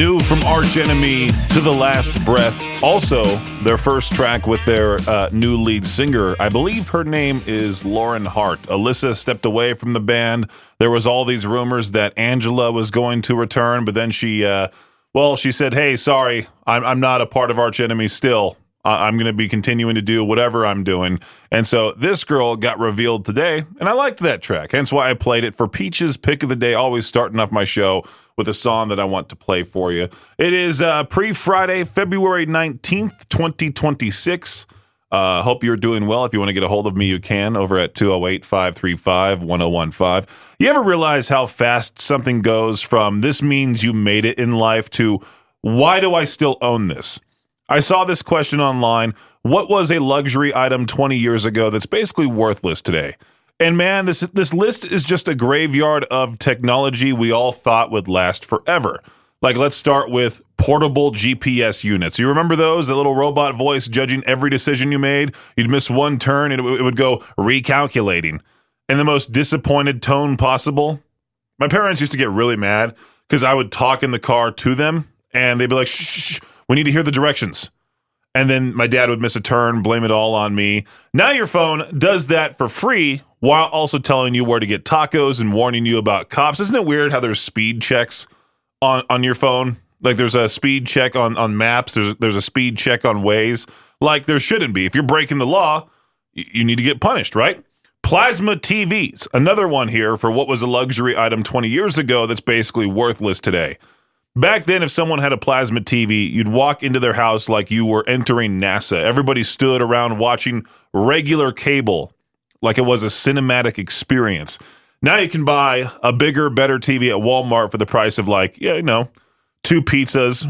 New from Arch Enemy to The Last Breath. Also, their first track with their new lead singer. I believe her name is Lauren Hart. Alyssa stepped away from the band. There was all these rumors that Angela was going to return, but then she said, hey, sorry, I'm not a part of Arch Enemy still. I'm going to be continuing to do whatever I'm doing. And so this girl got revealed today, and I liked that track. Hence why I played it for Peach's Pick of the Day, always starting off my show with a song that I want to play for you. It is pre-Friday, February 19th, 2026. Hope you're doing well. If you want to get a hold of me, you can over at 208-535-1015. You ever realize how fast something goes from this means you made it in life to why do I still own this? I saw this question online. What was a luxury item 20 years ago that's basically worthless today? And man, this list is just a graveyard of technology we all thought would last forever. Like, let's start with portable GPS units. You remember those? The little robot voice judging every decision you made? You'd miss one turn and it would go recalculating in the most disappointed tone possible. My parents used to get really mad because I would talk in the car to them and they'd be like, shh, we need to hear the directions. And then my dad would miss a turn, blame it all on me. Now your phone does that for free while also telling you where to get tacos and warning you about cops. Isn't it weird how there's speed checks on your phone? Like there's a speed check on maps. There's a speed check on Waze. Like there shouldn't be. If you're breaking the law, you need to get punished, right? Plasma TVs. Another one here for what was a luxury item 20 years ago that's basically worthless today. Back then, if someone had a plasma TV, you'd walk into their house like you were entering NASA. Everybody stood around watching regular cable like it was a cinematic experience. Now you can buy a bigger, better TV at Walmart for the price of two pizzas.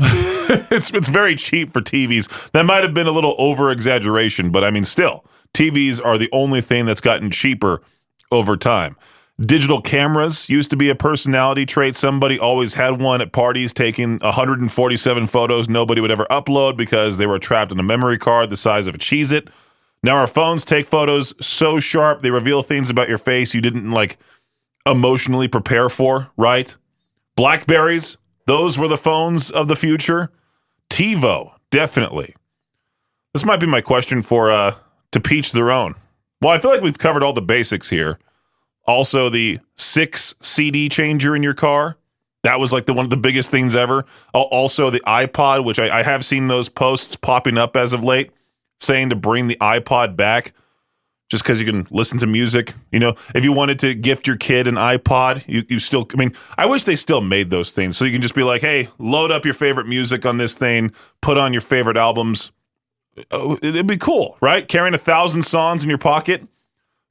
It's very cheap for TVs. That might have been a little over-exaggeration, but I mean, still, TVs are the only thing that's gotten cheaper over time. Digital cameras used to be a personality trait. Somebody always had one at parties, taking 147 photos nobody would ever upload because they were trapped in a memory card the size of a Cheez-It. Now our phones take photos so sharp they reveal things about your face you didn't emotionally prepare for, right? Blackberries, those were the phones of the future. TiVo, definitely. This might be my question for to Peach their own. Well, I feel like we've covered all the basics here. Also, the 6 CD changer in your car. That was one of the biggest things ever. Also, the iPod, which I have seen those posts popping up as of late, saying to bring the iPod back just because you can listen to music. If you wanted to gift your kid an iPod, you still, I wish they still made those things. So you can just be like, hey, load up your favorite music on this thing, put on your favorite albums. Oh, it'd be cool, right? Carrying 1,000 songs in your pocket.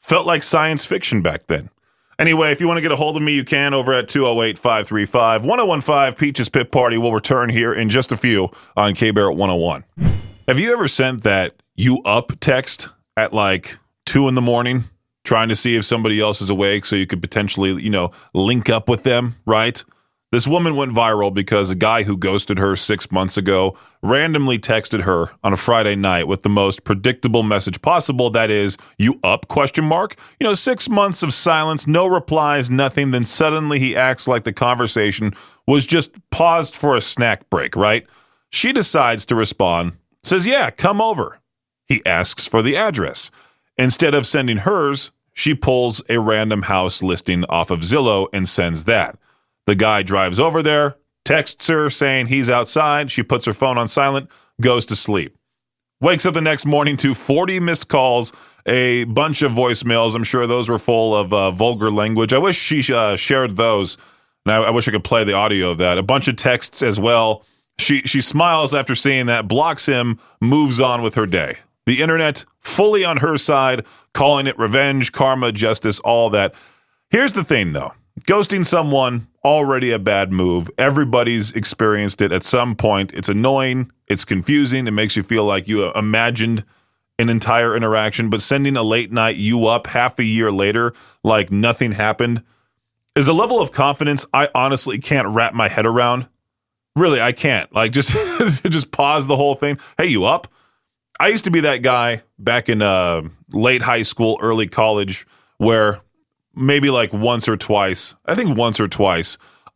Felt like science fiction back then. Anyway, if you want to get a hold of me, you can over at 208-535-1015. Peach's Pit Party will return here in just a few on K-Barrett 101. Have you ever sent that you up text at 2 in the morning, trying to see if somebody else is awake so you could potentially, link up with them, right? This woman went viral because a guy who ghosted her 6 months ago randomly texted her on a Friday night with the most predictable message possible. That is, you up, ? 6 months of silence, no replies, nothing. Then suddenly he acts like the conversation was just paused for a snack break, right? She decides to respond, says, yeah, come over. He asks for the address. Instead of sending hers, she pulls a random house listing off of Zillow and sends that. The guy drives over there, texts her saying he's outside. She puts her phone on silent, goes to sleep. Wakes up the next morning to 40 missed calls, a bunch of voicemails. I'm sure those were full of vulgar language. I wish she shared those, and I wish I could play the audio of that. A bunch of texts as well. She smiles after seeing that, blocks him, moves on with her day. The internet fully on her side, calling it revenge, karma, justice, all that. Here's the thing, though. Ghosting someone, already a bad move. Everybody's experienced it at some point. It's annoying. It's confusing. It makes you feel like you imagined an entire interaction. But sending a late night you up half a year later like nothing happened is a level of confidence I honestly can't wrap my head around. Really, I can't. Just just pause the whole thing. Hey, you up? I used to be that guy back in late high school, early college, where maybe once or twice,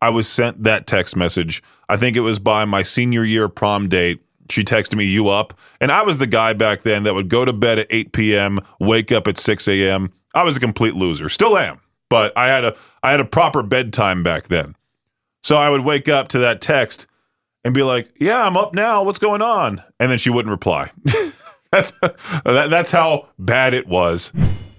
I was sent that text message. I think it was by my senior year prom date. She texted me, "You up?" And I was the guy back then that would go to bed at 8 p.m., wake up at 6 a.m. I was a complete loser. Still am. But I had a proper bedtime back then. So I would wake up to that text and be like, "Yeah, I'm up now. What's going on?" And then she wouldn't reply. That's how bad it was.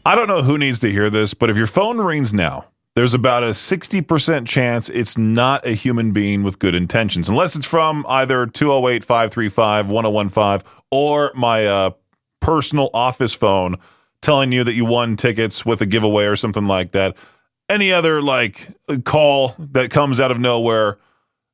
I don't know who needs to hear this, but if your phone rings now, there's about a 60% chance it's not a human being with good intentions, unless it's from either 208-535-1015 or my personal office phone telling you that you won tickets with a giveaway or something like that. Any other call that comes out of nowhere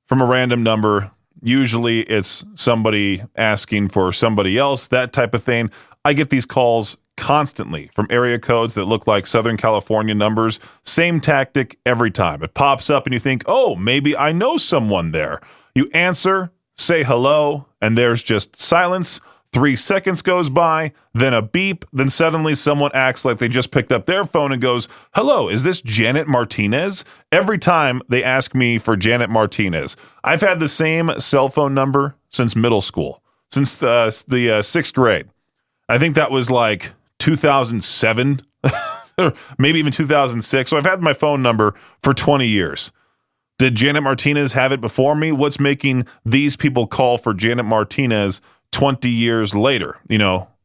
from a random number, usually it's somebody asking for somebody else, that type of thing. I get these calls constantly from area codes that look like Southern California numbers. Same tactic every time. It pops up and you think, oh, maybe I know someone there. You answer, say hello, and there's just silence. 3 seconds goes by, then a beep, then suddenly someone acts like they just picked up their phone and goes, "Hello, is this Janet Martinez?" Every time they ask me for Janet Martinez. I've had the same cell phone number since middle school, since the sixth grade. I think that was 2007, or maybe even 2006. So I've had my phone number for 20 years. Did Janet Martinez have it before me? What's making these people call for Janet Martinez 20 years later?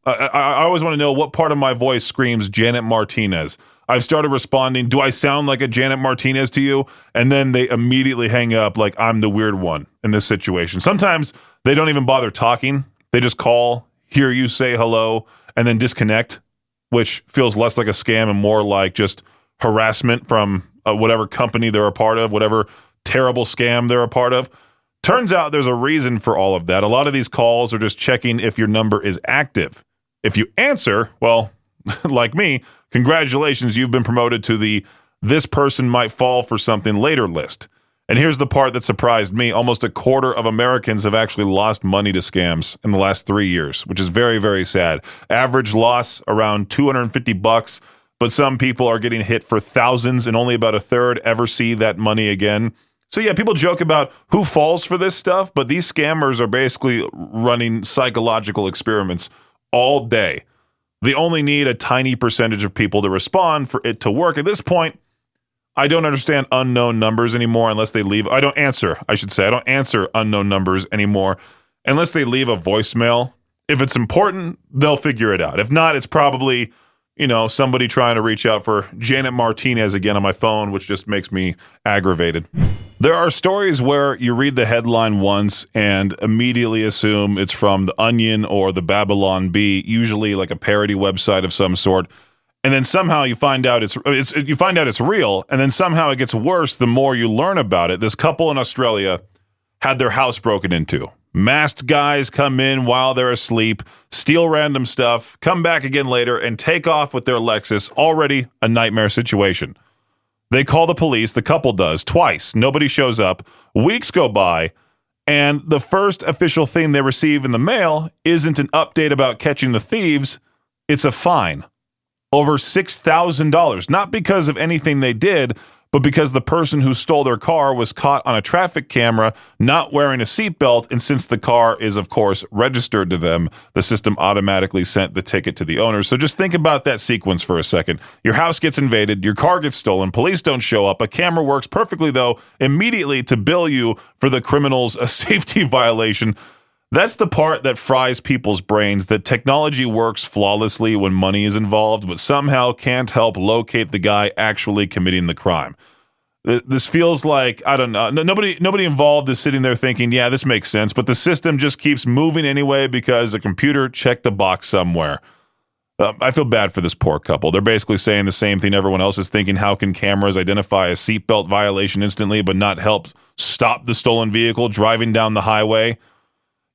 I always want to know what part of my voice screams Janet Martinez. I've started responding, "Do I sound like a Janet Martinez to you?" And then they immediately hang up like I'm the weird one in this situation. Sometimes they don't even bother talking. They just call, hear you say hello, and then disconnect, which feels less like a scam and more like just harassment from whatever company they're a part of, whatever terrible scam they're a part of. Turns out there's a reason for all of that. A lot of these calls are just checking if your number is active. If you answer, well, like me, congratulations, you've been promoted to the "this person might fall for something later" list. And here's the part that surprised me. Almost a quarter of Americans have actually lost money to scams in the last 3 years, which is very, very sad. Average loss around $250, but some people are getting hit for thousands, and only about a third ever see that money again. So yeah, people joke about who falls for this stuff, but these scammers are basically running psychological experiments all day. They only need a tiny percentage of people to respond for it to work. At this point, I don't understand unknown numbers anymore unless they leave. I don't answer unknown numbers anymore unless they leave a voicemail. If it's important, they'll figure it out. If not, it's probably, somebody trying to reach out for Janet Martinez again on my phone, which just makes me aggravated. There are stories where you read the headline once and immediately assume it's from The Onion or the Babylon Bee, usually like a parody website of some sort. And then somehow you find out it's real, and then somehow it gets worse the more you learn about it. This couple in Australia had their house broken into. Masked guys come in while they're asleep, steal random stuff, come back again later, and take off with their Lexus. Already a nightmare situation. They call the police, the couple does, twice. Nobody shows up. Weeks go by, and the first official thing they receive in the mail isn't an update about catching the thieves. It's a fine. Over $6,000. Not because of anything they did, but because the person who stole their car was caught on a traffic camera not wearing a seatbelt, and since the car is, of course, registered to them, the system automatically sent the ticket to the owner. So just think about that sequence for a second. Your house gets invaded, your car gets stolen, police don't show up, a camera works perfectly, though, immediately to bill you for the criminal's safety violation. That's the part that fries people's brains, that technology works flawlessly when money is involved, but somehow can't help locate the guy actually committing the crime. This feels like, I don't know, nobody involved is sitting there thinking, yeah, this makes sense, but the system just keeps moving anyway because a computer checked the box somewhere. I feel bad for this poor couple. They're basically saying the same thing everyone else is thinking. How can cameras identify a seatbelt violation instantly but not help stop the stolen vehicle driving down the highway?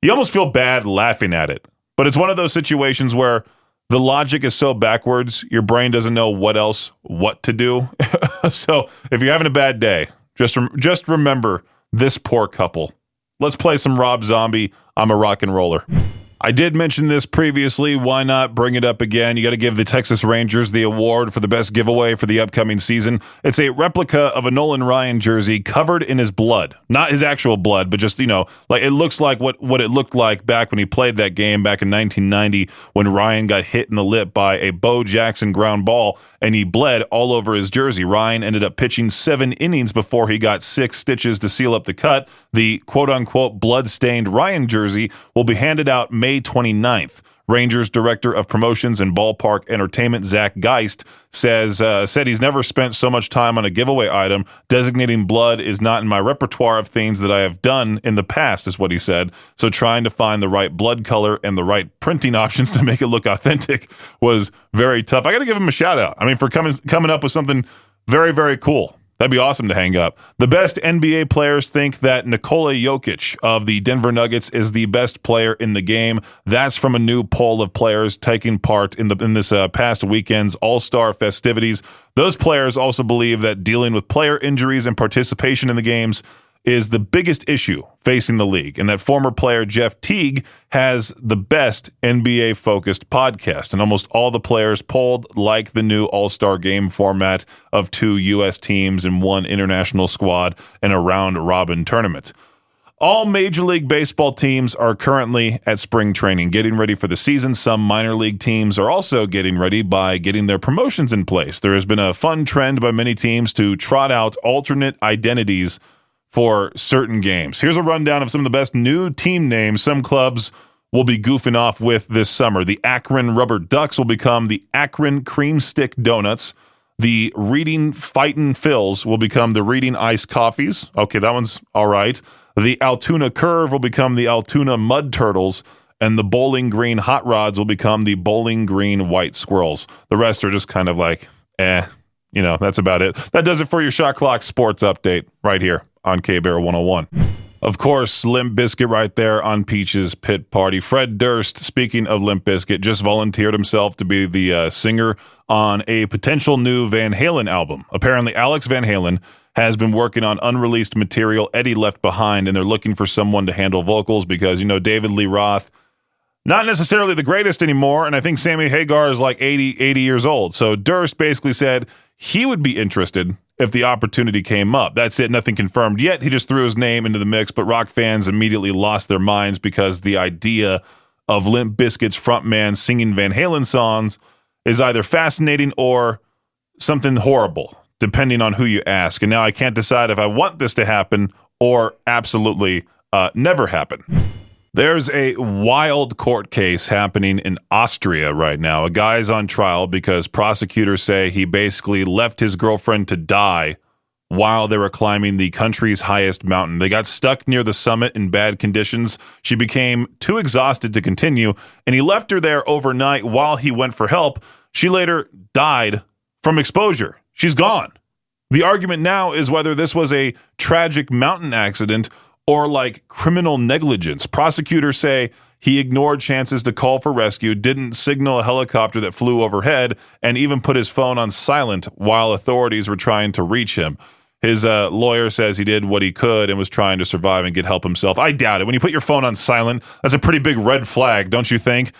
You almost feel bad laughing at it, but it's one of those situations where the logic is so backwards, your brain doesn't know what to do. So if you're having a bad day, just remember this poor couple. Let's play some Rob Zombie. I'm a rock and roller. I did mention this previously. Why not bring it up again? You got to give the Texas Rangers the award for the best giveaway for the upcoming season. It's a replica of a Nolan Ryan jersey covered in his blood. Not his actual blood, but just, like it looks like what it looked like back when he played that game back in 1990 when Ryan got hit in the lip by a Bo Jackson ground ball and he bled all over his jersey. Ryan ended up pitching 7 innings before he got 6 stitches to seal up the cut. The quote-unquote blood-stained Ryan jersey will be handed out May 29th. Rangers Director of Promotions and Ballpark Entertainment Zach Geist said he's never spent so much time on a giveaway item. Designating blood is not in my repertoire of things that I have done in the past, is what he said. So trying to find the right blood color and the right printing options to make it look authentic was very tough. I got to give him a shout out. I mean, for coming up with something very, very cool. That'd be awesome to hang up. The best NBA players think that Nikola Jokic of the Denver Nuggets is the best player in the game. That's from a new poll of players taking part in this past weekend's All-Star festivities. Those players also believe that dealing with player injuries and participation in the games is the biggest issue facing the league, and that former player Jeff Teague has the best NBA-focused podcast, and almost all the players polled like the new All-Star game format of 2 U.S. teams and 1 international squad in a round-robin tournament. All Major League Baseball teams are currently at spring training, getting ready for the season. Some minor league teams are also getting ready by getting their promotions in place. There has been a fun trend by many teams to trot out alternate identities for certain games. Here's a rundown of some of the best new team names some clubs will be goofing off with this summer. The Akron Rubber Ducks will become the Akron Cream Stick Donuts. The Reading Fightin' Phils will become the Reading Iced Coffees. Okay, that one's all right. The Altoona Curve will become the Altoona Mud Turtles. And the Bowling Green Hot Rods will become the Bowling Green White Squirrels. The rest are just kind of like, that's about it. That does it for your Shot Clock Sports Update right here on K-Bear 101. Of course, Limp Bizkit right there on Peach's Pit Party. Fred Durst, speaking of Limp Bizkit, just volunteered himself to be the singer on a potential new Van Halen album. Apparently, Alex Van Halen has been working on unreleased material Eddie left behind, and they're looking for someone to handle vocals because, David Lee Roth, not necessarily the greatest anymore, and I think Sammy Hagar is like 80 years old. So Durst basically said he would be interested if the opportunity came up. That's it, nothing confirmed yet. He just threw his name into the mix, but rock fans immediately lost their minds because the idea of Limp Bizkit's frontman singing Van Halen songs is either fascinating or something horrible, depending on who you ask. And now I can't decide if I want this to happen or absolutely never happen. There's a wild court case happening in Austria right now. A guy's on trial because prosecutors say he basically left his girlfriend to die while they were climbing the country's highest mountain. They got stuck near the summit in bad conditions. She became too exhausted to continue, and he left her there overnight while he went for help. She later died from exposure. She's gone. The argument now is whether this was a tragic mountain accident or like criminal negligence. Prosecutors say he ignored chances to call for rescue, didn't signal a helicopter that flew overhead, and even put his phone on silent while authorities were trying to reach him. His lawyer says he did what he could and was trying to survive and get help himself. I doubt it. When you put your phone on silent, that's a pretty big red flag, don't you think?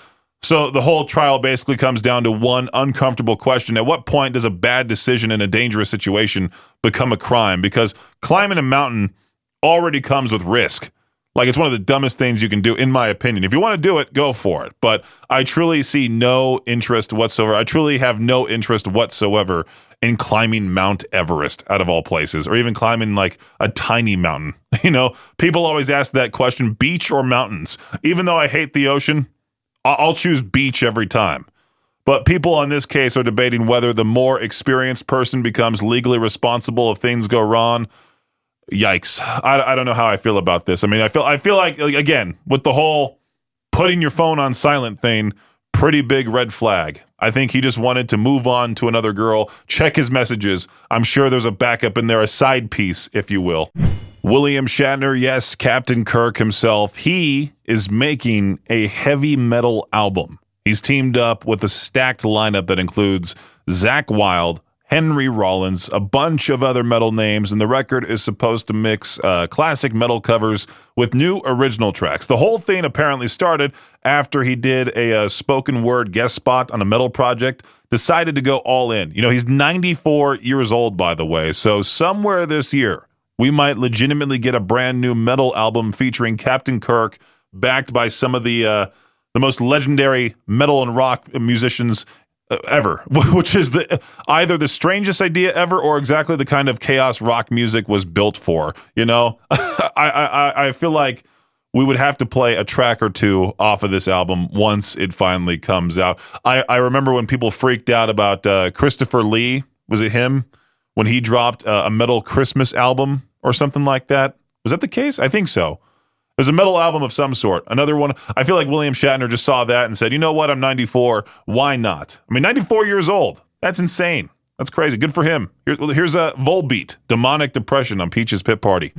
So the whole trial basically comes down to one uncomfortable question. At what point does a bad decision in a dangerous situation become a crime? Because climbing a mountain already comes with risk. Like, it's one of the dumbest things you can do, in my opinion. If you want to do it, go for it. But I truly see no interest whatsoever. I truly have no interest whatsoever in climbing Mount Everest, out of all places, or even climbing like a tiny mountain. People always ask that question, beach or mountains? Even though I hate the ocean, I'll choose beach every time. But people on this case are debating whether the more experienced person becomes legally responsible if things go wrong. Yikes. I don't know how I feel about this. I mean, I feel like, again, with the whole putting your phone on silent thing, pretty big red flag. I think he just wanted to move on to another girl, check his messages. I'm sure there's a backup in there, a side piece, if you will. William Shatner, yes, Captain Kirk himself, he is making a heavy metal album. He's teamed up with a stacked lineup that includes Zakk Wylde, Henry Rollins, a bunch of other metal names, and the record is supposed to mix classic metal covers with new original tracks. The whole thing apparently started after he did a spoken word guest spot on a metal project, decided to go all in. You know, he's 94 years old, by the way, so somewhere this year, we might legitimately get a brand new metal album featuring Captain Kirk, backed by some of the most legendary metal and rock musicians ever, which is either the strangest idea ever or exactly the kind of chaos rock music was built for. You know, I feel like we would have to play a track or two off of this album once it finally comes out. I remember when people freaked out about Christopher Lee. Was it him? When he dropped a metal Christmas album or something like that. Was that the case? I think so. There's a metal album of some sort. Another one. I feel like William Shatner just saw that and said, you know what? I'm 94. Why not? I mean, 94 years old. That's insane. That's crazy. Good for him. Here's a Volbeat, Demonic Depression on Peach's Pit Party.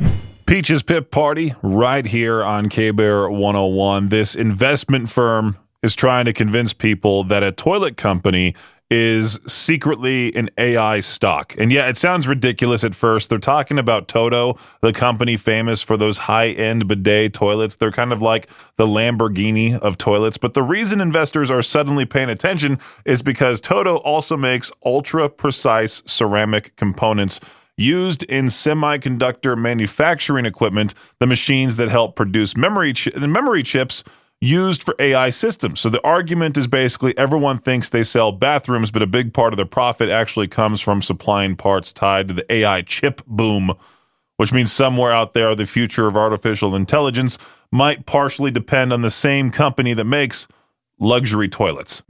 Peach's Pit Party right here on K-Bear 101. This investment firm is trying to convince people that a toilet company is secretly an AI stock. And yeah, it sounds ridiculous at first. They're talking about Toto, the company famous for those high-end bidet toilets. They're kind of like the Lamborghini of toilets. But the reason investors are suddenly paying attention is because Toto also makes ultra-precise ceramic components used in semiconductor manufacturing equipment, the machines that help produce memory chips used for AI systems. So the argument is basically everyone thinks they sell bathrooms, but a big part of their profit actually comes from supplying parts tied to the AI chip boom, which means somewhere out there the future of artificial intelligence might partially depend on the same company that makes luxury toilets.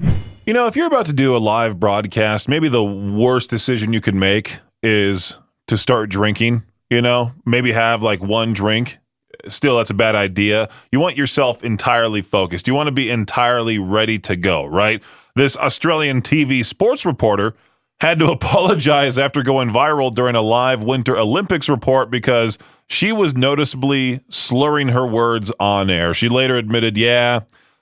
You know, if you're about to do a live broadcast, maybe the worst decision you could make is to start drinking, you know, maybe have like one drink. Still, that's a bad idea. You want yourself entirely focused. You want to be entirely ready to go, right? This Australian TV sports reporter had to apologize after going viral during a live Winter Olympics report because she was noticeably slurring her words on air. She later admitted, yeah,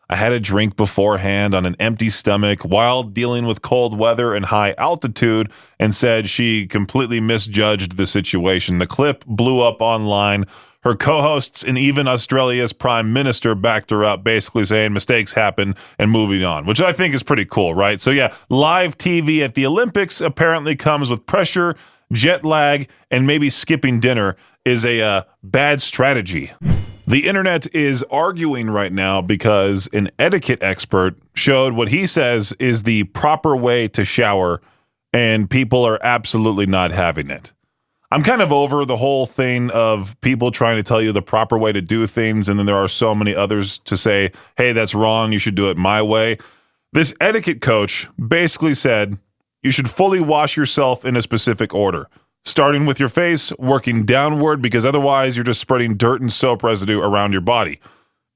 I had a drink beforehand on an empty stomach while dealing with cold weather and high altitude, and said she completely misjudged the situation. The clip blew up online. Her co-hosts and even Australia's prime minister backed her up, basically saying mistakes happen and moving on, which I think is pretty cool, right? So yeah, live TV at the Olympics apparently comes with pressure, jet lag, and maybe skipping dinner is a bad strategy. The internet is arguing right now because an etiquette expert showed what he says is the proper way to shower, and people are absolutely not having it. I'm kind of over the whole thing of people trying to tell you the proper way to do things, and then there are so many others to say, hey, that's wrong, you should do it my way. This etiquette coach basically said you should fully wash yourself in a specific order, starting with your face, working downward, because otherwise you're just spreading dirt and soap residue around your body.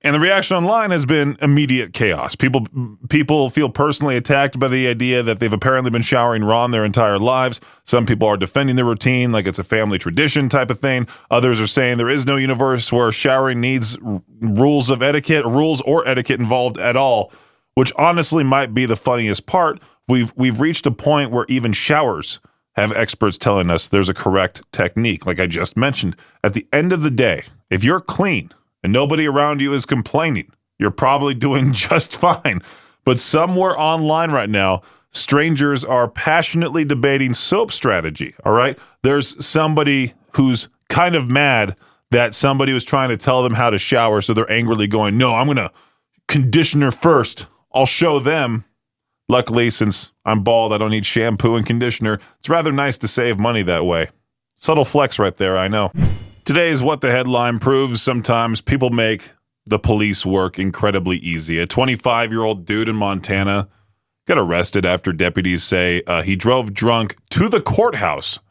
And the reaction online has been immediate chaos. People feel personally attacked by the idea that they've apparently been showering raw their entire lives. Some people are defending the routine like it's a family tradition type of thing. Others are saying there is no universe where showering needs rules or etiquette involved at all, which honestly might be the funniest part. We've reached a point where even showers have experts telling us there's a correct technique, like I just mentioned. At the end of the day, if you're clean and nobody around you is complaining, you're probably doing just fine. But somewhere online right now, strangers are passionately debating soap strategy, all right? There's somebody who's kind of mad that somebody was trying to tell them how to shower, so they're angrily going, no, I'm going to conditioner first. I'll show them. Luckily, since I'm bald, I don't need shampoo and conditioner. It's rather nice to save money that way. Subtle flex right there, I know. Today is what the headline proves. Sometimes people make the police work incredibly easy. A 25-year-old dude in Montana got arrested after deputies say he drove drunk to the courthouse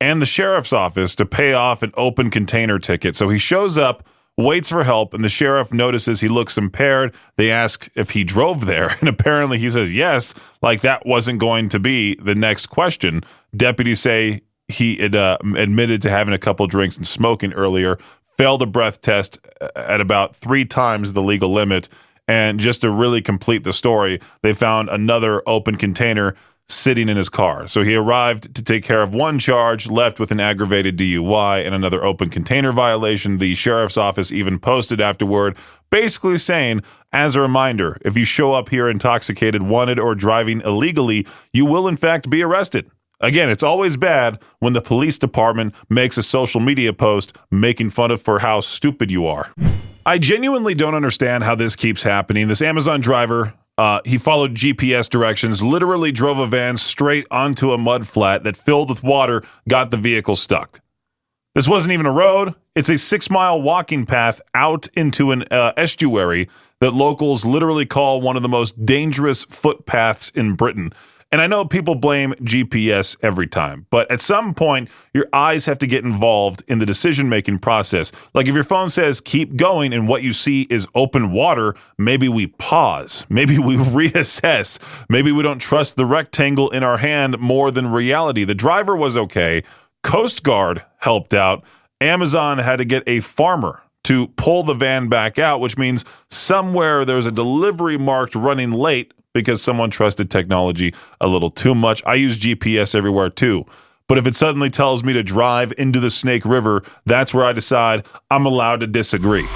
and the sheriff's office to pay off an open container ticket. So he shows up, waits for help, and the sheriff notices he looks impaired. They ask if he drove there, and apparently he says yes, like that wasn't going to be the next question. Deputies say he had admitted to having a couple drinks and smoking earlier, failed a breath test at about 3 times the legal limit, and just to really complete the story, they found another open container sitting in his car. So he arrived to take care of one charge, left with an aggravated DUI and another open container violation. The sheriff's office even posted afterward, basically saying, as a reminder, if you show up here intoxicated, wanted, or driving illegally, you will in fact be arrested. Again, it's always bad when the police department makes a social media post making fun of for how stupid you are. I genuinely don't understand how this keeps happening. This Amazon driver, he followed GPS directions, literally drove a van straight onto a mud flat that filled with water, got the vehicle stuck. This wasn't even a road. It's a 6-mile walking path out into an estuary that locals literally call one of the most dangerous footpaths in Britain. And I know people blame GPS every time, but at some point, your eyes have to get involved in the decision-making process. Like if your phone says keep going and what you see is open water, maybe we pause. Maybe we reassess. Maybe we don't trust the rectangle in our hand more than reality. The driver was okay. Coast Guard helped out. Amazon had to get a farmer to pull the van back out, which means somewhere there's a delivery marked running late because someone trusted technology a little too much. I use GPS everywhere too. But if it suddenly tells me to drive into the Snake River, that's where I decide I'm allowed to disagree.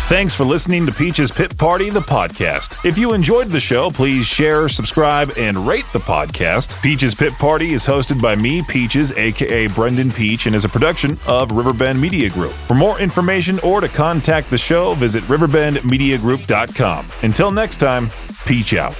Thanks for listening to Peach's Pit Party, the podcast. If you enjoyed the show, please share, subscribe, and rate the podcast. Peach's Pit Party is hosted by me, Peaches, aka Brenden Peach, and is a production of Riverbend Media Group. For more information or to contact the show, visit riverbendmediagroup.com. Until next time, Peach out.